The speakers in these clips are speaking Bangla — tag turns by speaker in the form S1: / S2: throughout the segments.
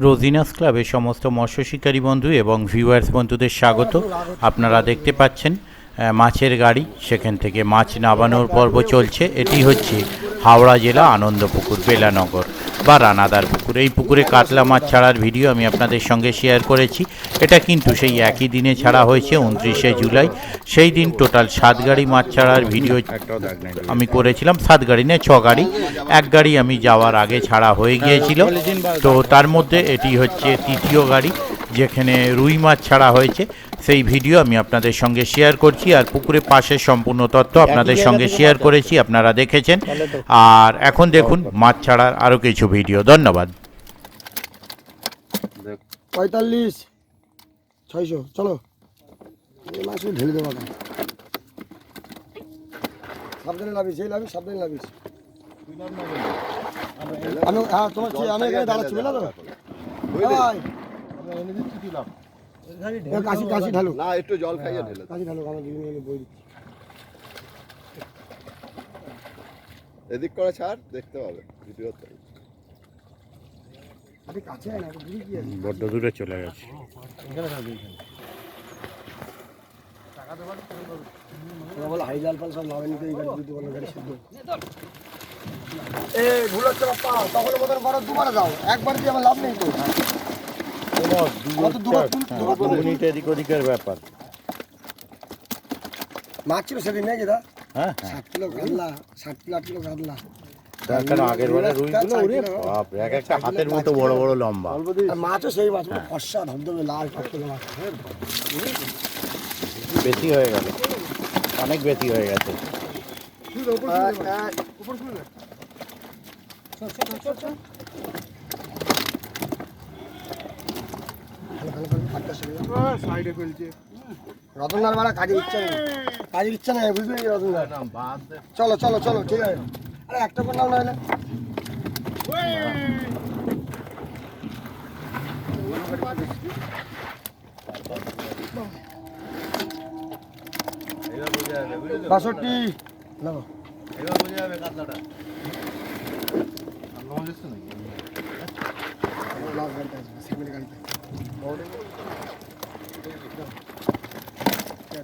S1: রোজিনাস ক্লাবের সমস্ত মৎস্য শিকারী বন্ধু এবং ভিউয়ার্স বন্ধুদের স্বাগত। আপনারা দেখতে পাচ্ছেন মাছের গাড়ি, সেখান থেকে মাছ নামানোর পর্ব চলছে। এটি হচ্ছে হাওড়া জেলা আনন্দপুকুর বেলানগর বা রানাদার পুকুর। এই পুকুরে কাতলা মাছ ছাড়ার ভিডিও আমি আপনাদের সঙ্গে শেয়ার করেছি। এটা কিন্তু সেই একই দিনে ছাড়া হয়েছে, 29শে জুলাই। সেই দিন টোটাল 7 গাড়ি মাছ ছাড়ার ভিডিও আমি করেছিলাম। 7 গাড়ি নয়, 6 গাড়ি। এক গাড়ি আমি যাওয়ার আগে ছাড়া হয়ে গিয়েছিল। তো তার মধ্যে এটি হচ্ছে তৃতীয় গাড়ি যেখানে রুই মাছ ছাড়া হয়েছে। সেই ভিডিও আমি আপনাদের সঙ্গে শেয়ার করছি, আর পুকুরের পাশের সম্পূর্ণ তথ্য আপনাদের সঙ্গে শেয়ার করেছি, আপনারা দেখেছেন। আর এখন দেখুন মাছ ছাড়ার আরও কিছু ভিডিও। ধন্যবাদ।
S2: 45 600 চলো মাছ ঢেলে দেবো। সাবধানে লাভিস, এই লাভিস, সাবধানে লাভিস। আমি হ্যাঁ তোমার আমি এখানে দাঁড়াচ্ছি না তো কাশি কাশি ঢালো না, একটু জল খাইয়ে ঢেলে কাশি ঢালো। আমার দিদি বই দিচ্ছি, এদিক করে ছাড়, দেখতে পাবে ভিডিওতে। কাছে না দূরে কি আছে,
S1: বড্ড দূরে চলে গেছে।
S2: বলে হাই জাল ফাল সব লাগাই নিতে, এই গাড়ি দিতে বলে গাড়ি সিদ্ধ। এ ভুল হচ্ছে বাপ্পা, তখন মতন করো, দুবার যাও, একবার দিয়ে আমার লাভ নেই তো।
S1: মিনিট এদিক ওদিকের ব্যাপার।
S2: মাছ ছিল সেদিন নাকি দা?
S1: হ্যাঁ
S2: 7 কিলো কাতলা, 7 কিলো 8 কিলো কাতলা।
S1: তার আগের বারে রুইগুলো ওরে বাপ, এক একটা হাতের মতো বড় বড় লম্বা।
S2: মাছও সেই মাছ, ফর্সা ধবধবে লাল টকটকে মাছ।
S1: বেশি হয়ে গেল, অনেক বেশি হয়ে গেছে।
S2: রতনদার বাড়া কাজের ইচ্ছা নেই, কাজের ইচ্ছা নেই, বুঝলি রতনদার। চলো চলো চলো, ঠিক আছে। আরে একটা করে নাও, নাহলে বাষট্টি নাও।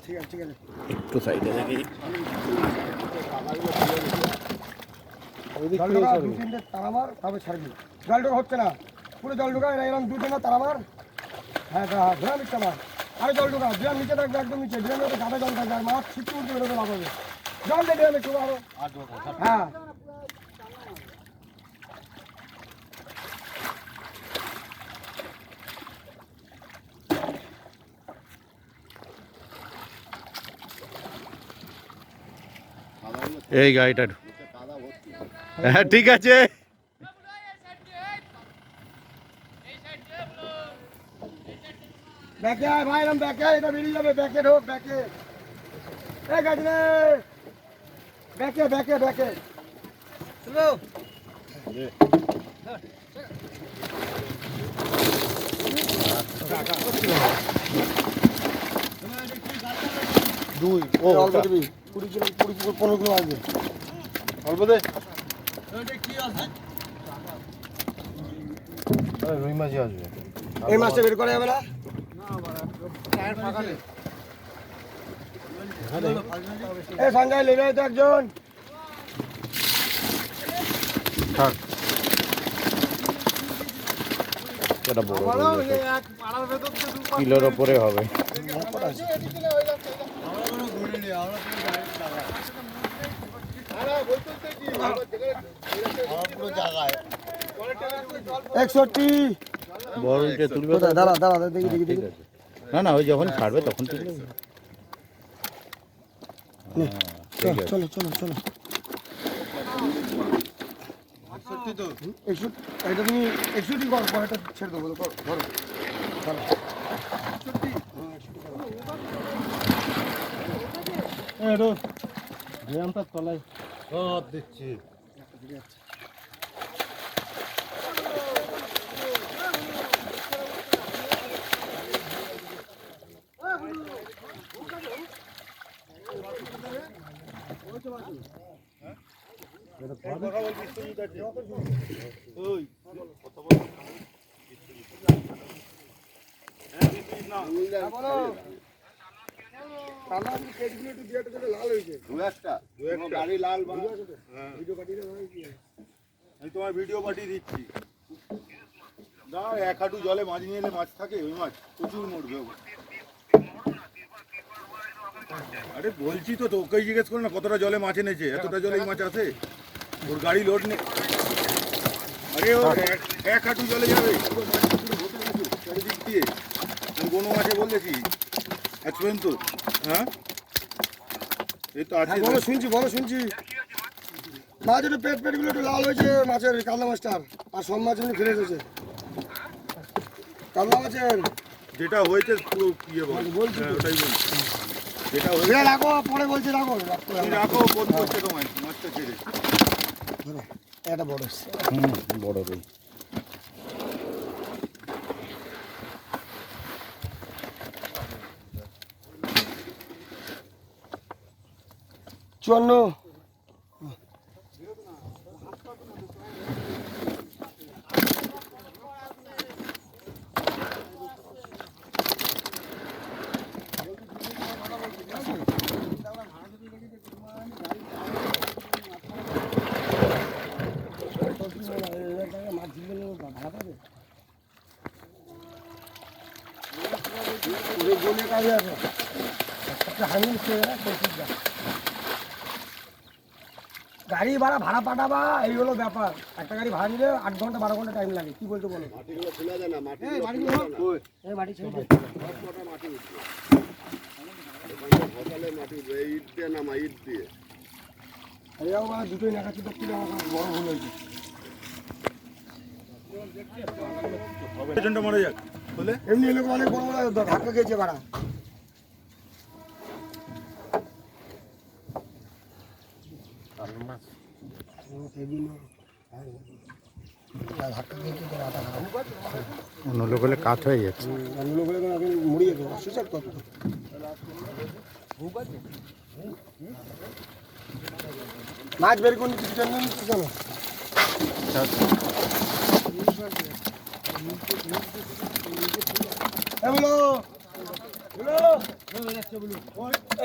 S2: ঠিক আছে ঠিক আছে,
S1: একটু সাইডে দেখি।
S2: দু তিনটে তারা মার, তারপরে ছাড়বি। জল ঢোকা হচ্ছে না, পুরো জল ঢোকা এরকম 2-3টা তারা মার। হ্যাঁ ঘোরা নিচ্ছে মার, আরে জল ঢোকা, ড্রাম নিচে থাকবে, একদম নিচে ড্রামের মধ্যে গাঁদা জল থাকবে, আর মাছ ছিটকে উঠবে, বেরোতে লাভ হবে। জল দিয়ে ড্রামে একটু আরো, হ্যাঁ
S1: এই গাড়িটা, হ্যাঁ ঠিক আছে।
S2: ব্যাকে আয় ভাই, এরকম ব্যাকে আয়, এটা বেরিয়ে যাবে, ব্যাকে ঢোক, ব্যাকে। এই গাড়ি রে, ব্যাকে ব্যাকে ব্যাকে চলো। দুই ও অল্প দিবি, 20 কিলো 15 কিলো আসবে, অল্প দে।
S3: রুই মাছই আসবে।
S2: এই মাছটা বের করা যাবে না? এই সঞ্জয় লেবে তো একজন।
S1: এটা বড় কিলোর ওপরে হবে।
S2: একষট্টি
S1: বড় উল্টে তুলবে।
S2: দাঁড়া দাঁড়া দেখি দেখি দেখি।
S1: না না, ওই যখন ছাড়বে তখন তুলবে।
S2: চলো চলো চলো, এটা তুমি 61 কর, পরেরটা ছেড়ে দেবো, ধরো ধরো।
S3: ড্রামটা তলায় দিচ্ছি। কথা বল,
S2: বলো কালা পেটগুলো একটু দিয়ে একটু লাল হয়েছে
S3: গাড়ি লাল
S2: ভিডিও পাঠিয়ে দাও ভাই কি
S4: আমি তোমার ভিডিও পাঠিয়ে দিচ্ছি। না, এক হাঁটু জলে মাছ নিয়ে এলে মাছ থাকে, ওই মাছ প্রচুর মরবে। আরে বলছি তো, তোকেই জিজ্ঞেস করো না কতটা জলে মাছ এনেছে, এতটা জলে এই মাছ আছে, ওর গাড়ি লোড নেই। আরে ও এক হাঁটু জলে যাবে, পুরো মাছ পুরো ভর্তি কিছু চারিদিক দিয়ে। আমি কোনো মাছে বলেছি আজ পর্যন্ত? হ্যাঁ, এই তো আছে।
S2: বলো শুনছি মাছ একটু পেটগুলো একটু লাল হয়েছে মাছের, কাতলা মাছটার। আর সব মাছ এমনি ফিরে এসেছে কাতলা মাছের।
S4: যেটা হয়েছে পুরো ইয়ে
S2: বলছি তো।
S4: ওটাই বলছি, যেটা হয়েছে।
S2: রাখো পরে বলছি রাখো
S4: তুমি রাখো, বোধ করছে তোমায় মাছটা ছেড়ে।
S2: এটা বড় এসছে।
S1: বড় রুই।
S2: চুয়ান্ন গাড়ি ভাড়া পাঠাবা, এই হলো ব্যাপার। একটা গাড়ি ভাড়া নিলে 8 ঘন্টা 12 ঘন্টা টাইম লাগে। কি বলতে বলো?
S3: মাটিগুলো ফেলা যায় না, মাটি
S2: মাটি ছেড়ে দে।
S3: মাটি উঠছে ঘটালে মাটি উঠবে, এই ইট দিয়ে নামা, ইট দিয়ে।
S2: এরাও মানে দুটোই নাকাচ্ছি দেখতে আমার বড় ভুল হয়েছে।
S4: পেছনটা মারা যাক বলে।
S2: এমনি এলাকা অনেক বড় বড় ধাক্কা খেয়েছে ভাড়া।
S1: অন্য লোক হলে কাত হয়ে যাচ্ছে।
S2: মুড়িয়ে দেবো সুসার কত মাছ বের করে নিচ্ছি কেন নিচ্ছি কেন?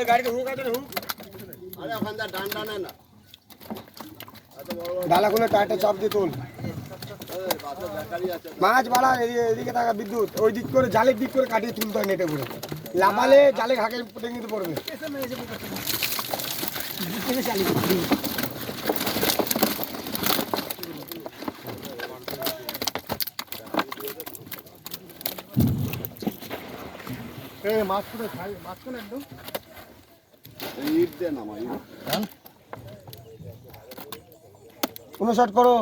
S2: গাড়িতে হুক আছে হুক
S3: আরে ওখান থেকে ডান্ডা নেয় না,
S2: ডালা খুলে টায়ারটা চাপ দিয়ে তোল।
S3: বাসের ব্যাটারি আছে।
S2: মাছ বাড়া এদিকে থাকা বিদ্যুৎ ওই দিক করে জালের দিক করে কাটিয়ে তুলতে হয় নেটে করে। লাফালে জালে ঘাকে টেঙ্গিতে পড়বে।
S3: মাছ করে খাই, মাছ করে একদম ইট দিয়ে নামা, ইট।
S2: 59 করো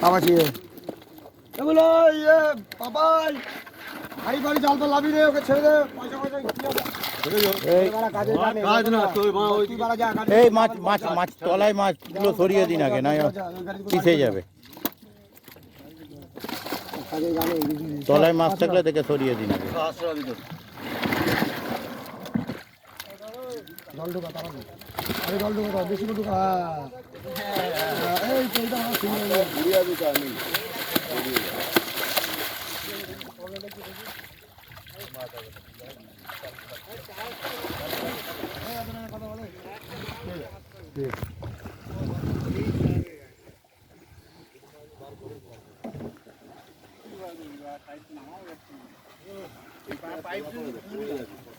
S2: বাবা চিয়ে বলো ইয়ে বাবাই গাড়ি বাড়ি জাল তো লাভি রে, ওকে ছেড়ে দে। পয়সা কাজ না তুই বাড়া যা গাড়ি
S1: এই মাছ তলায় মাছগুলো সরিয়ে দিন আগে, না পিছিয়ে যাবে। তলায় মাছ থাকলে দেখে সরিয়ে দিন আগে।
S2: জল ঢোকা তাড়াতাড়ি। আরে জল ঢোকা বেশি করে ঢোকা। এই তো এটা আমার শুনে
S3: ঘুরিয়ে দিতে আমি।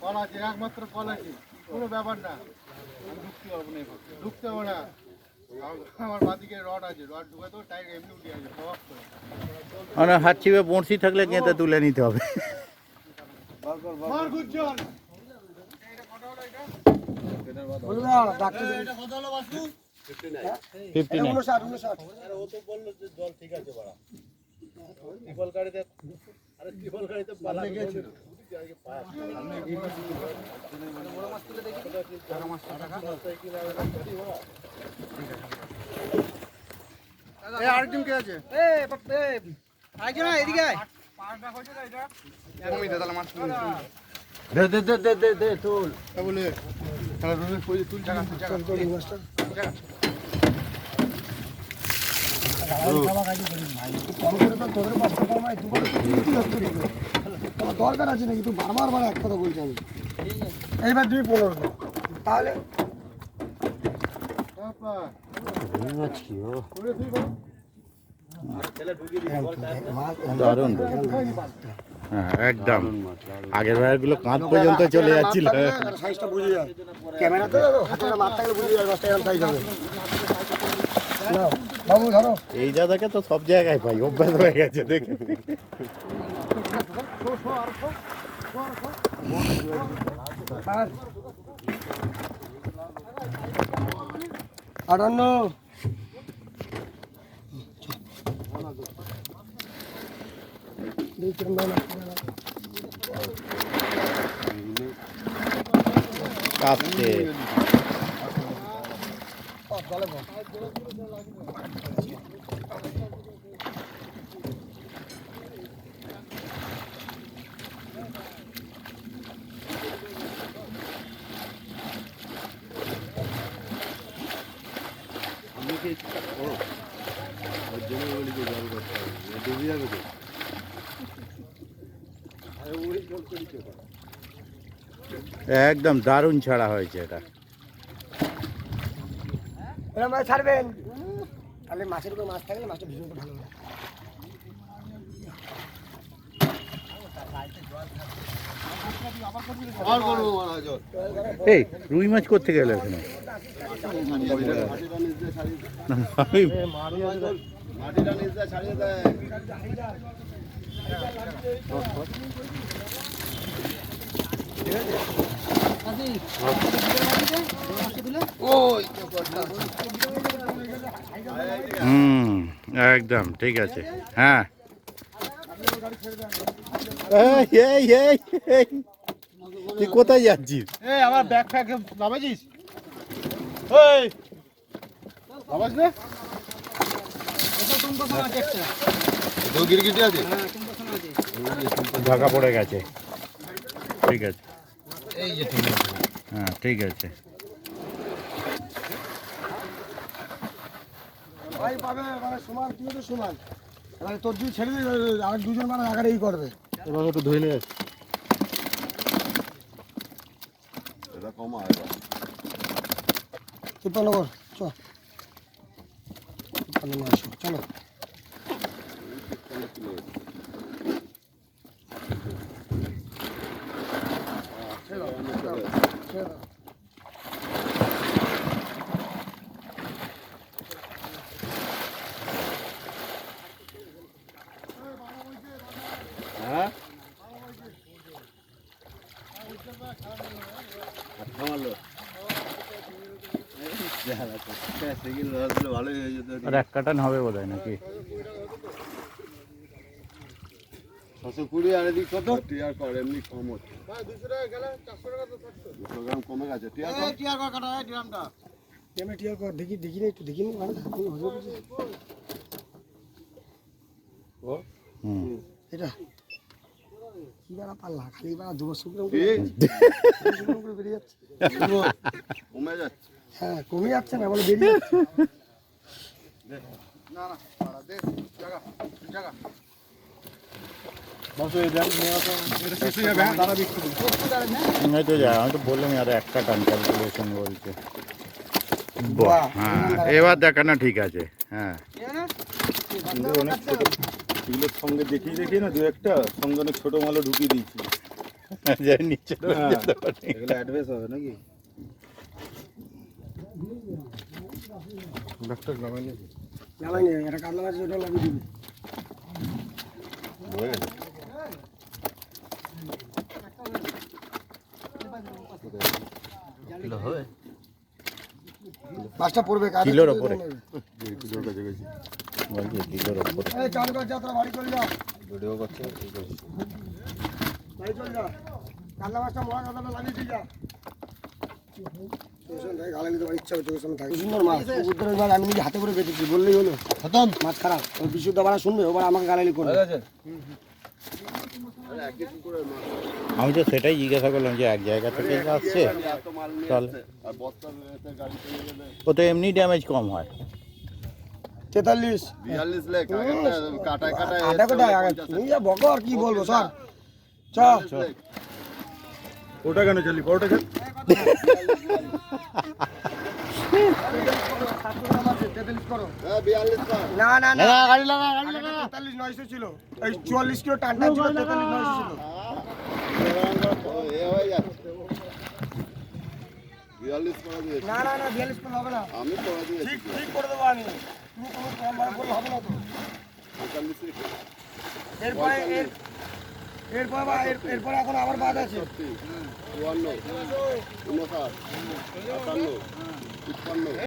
S4: কল আছে, একমাত্র কল আছে, কোনো ব্যাপার না। আমি ঢুকতে পারবো না। আমার বাদিকে রড আছে, রড ঢুকে তো টাইট এমনি উঠে আছে প্রভাব করে।
S1: মানে হাত চিপে বড়শি থাকলে গেঁথে তুলে নিতে হবে।
S2: বলবা ডাক্তার এটা কত হলো বাসু?
S1: 59।
S2: 59
S3: আরে ও তো বললো যে জল ঠিক আছে বাড়া। ত্রিপল গাড়িতে, আরে ত্রিপল গাড়িতে পালা গেছিল।
S4: আরেকজন কে আছে?
S3: দে তোল।
S4: বলে
S2: চল মাস্টার কম করে তো তোদের পাঁচশো কমাই তোমার দরকার আছে নাকি? তুই বারবার এক কথা বলছি আমি। এইবার তুমি 15 দাও। তাহলে
S1: দারুণ হ্যাঁ একদম আগের বারগুলো কাঁধ পর্যন্ত চলে যাচ্ছিল।
S2: সাইজটা বুঝে যায় ক্যামেরাতে হাতে মার থাকলে বুঝে যায় মাছটা এরকম সাইজ হবে। নাও, বাবু ধরো।
S1: এই দাদাকে তো সব জায়গায় পাই, অভ্যাস হয়ে গেছে দেখে।
S2: আর 58
S1: আসছে একদম দারুণ ছাড়া হয়েছে এটা।
S2: এরকম ভাবে ছাড়বেন তাহলে মাছের উপর মাছ থাকলে মাছটা ভীষণ ভালো হবে।
S1: এই রুই মাছ করতে গেলে এখানে একদম ঠিক আছে। হ্যাঁ তুই কোথায় যাচ্ছিস?
S3: এই আমার ব্যাগ ফ্যাগ নামাইছিস? এই নামাইস না? তো গিরগিটি আছে?
S1: ঢাকা পড়ে গেছে। ঠিক আছে
S3: এই যে ঠিক আছে।
S1: হ্যাঁ ঠিক আছে।
S2: ভাই পাবে মানে সমান, তুই তো সমান। এবারে তোর যদি ছেড়ে দিই আর দুজন মানে আগারে ই করবে।
S3: এবার একটু ধুয়ে নিয়ে আসি।
S4: এটা কমা
S2: 53 কর চ 53 আসো চলো।
S3: হ্যাঁ ভালোই হয়ে যেত।
S1: আর এক কাটান হবে বোধ হয় নাকি?
S3: 620 আর এদিক কত? টিয়ার কর এমনি কম হচ্ছে। ভাই 200 টাকা গেলে 400 টাকা তো থাকতো। 200 গ্রাম কমে গেছে। টিয়ার কর কাটা হয় গ্রামটা।
S2: কেমন টিয়ার কর দেখি না একটু দেখি না মানে এটা কি বাড়া পাল্লা খালি বাড়া দুবার শুকনো করে বেরিয়ে যাচ্ছে।
S4: কমে যাচ্ছে।
S2: হ্যাঁ কমে যাচ্ছে না বলে বেরিয়ে যাচ্ছে।
S3: না না দে জায়গা জায়গা বস এই দেন নেওয়া তো এটা শেষ হয়ে যাবে। হ্যাঁ দাঁড়া বিক্রি করুন।
S1: আমি তো যাই, আমি তো বললাম আর এক কাটান ক্যালকুলেশন বলছে। বাহ হ্যাঁ এবার দেখানো ঠিক আছে। হ্যাঁ
S4: কিন্তু অনেক ছোট এগুলোর সঙ্গে দেখিয়ে না দু একটা সঙ্গে অনেক ছোট মালও ঢুকিয়ে দিয়েছি।
S1: যাই নিচে
S3: এগুলো অ্যাডভাইস হবে নাকি? ডাক্তার নামাই নিয়ে
S2: নামাই নে এটা কামলা মাছ ওটা লাগিয়ে দিবি।
S4: হয়ে গেছে।
S3: কিলো হবে
S2: মাছটা পড়বে কাজ
S1: কিলোর ওপরে।
S4: কিলোর কাছে গেছি।
S1: বলছি কিলোর ওপরে।
S2: এই চান কর যাত্রা বাড়ি চলে যা
S4: ভিডিও করছে
S2: বাড়ি চলে যা। কামলা মাছটা মরা কথাটা লাগিয়ে দিয়ে যা। গালা নিতে ইচ্ছা হচ্ছে ওর সামনে থাকে সুন্দর মাছ উত্তরের মাছ আমি নিজে হাতে করে বেঁচেছি বললেই হলো খতম মাছ খারাপ ওই বিশুদ্ধ বাড়া শুনবে ওবার আমাকে গালালি করবে।
S1: আমি তো সেটাই জিজ্ঞাসা করলাম যে এক জায়গা থেকে আসছে তাহলে
S4: আর বস্তা গাড়ি চলে গেলে
S1: ও তো এমনি ড্যামেজ কম হয়।
S2: 43
S3: 42 লেখ আগেরটা কাটায় কাটায়
S2: আধা কোটায় আগে তুমি যা বকো আর কি বলবো স্যার চ
S3: 42 লেখ।
S4: ওটা কেন চলি ওটা কেন
S2: 43 করো
S3: হ্যাঁ 42 কর।
S2: না না না গাড়ি লাগা 43 900 ছিল এই 44 কিলো টানটা ছিল 43 900 ছিল
S3: এ হয়ে যাচ্ছে 42 করে দিয়েছি
S2: না না না 42 করলে হবে না
S3: আমি করে দিয়েছি
S2: ঠিক ঠিক করে দেবো আমি তুমি কোনো প্রমাণ করলে হবে না তো
S3: 45 লেখ।
S2: এরপরে এরপরে এরপরে এখন আবার বাদ আছে
S3: 54 59 58 56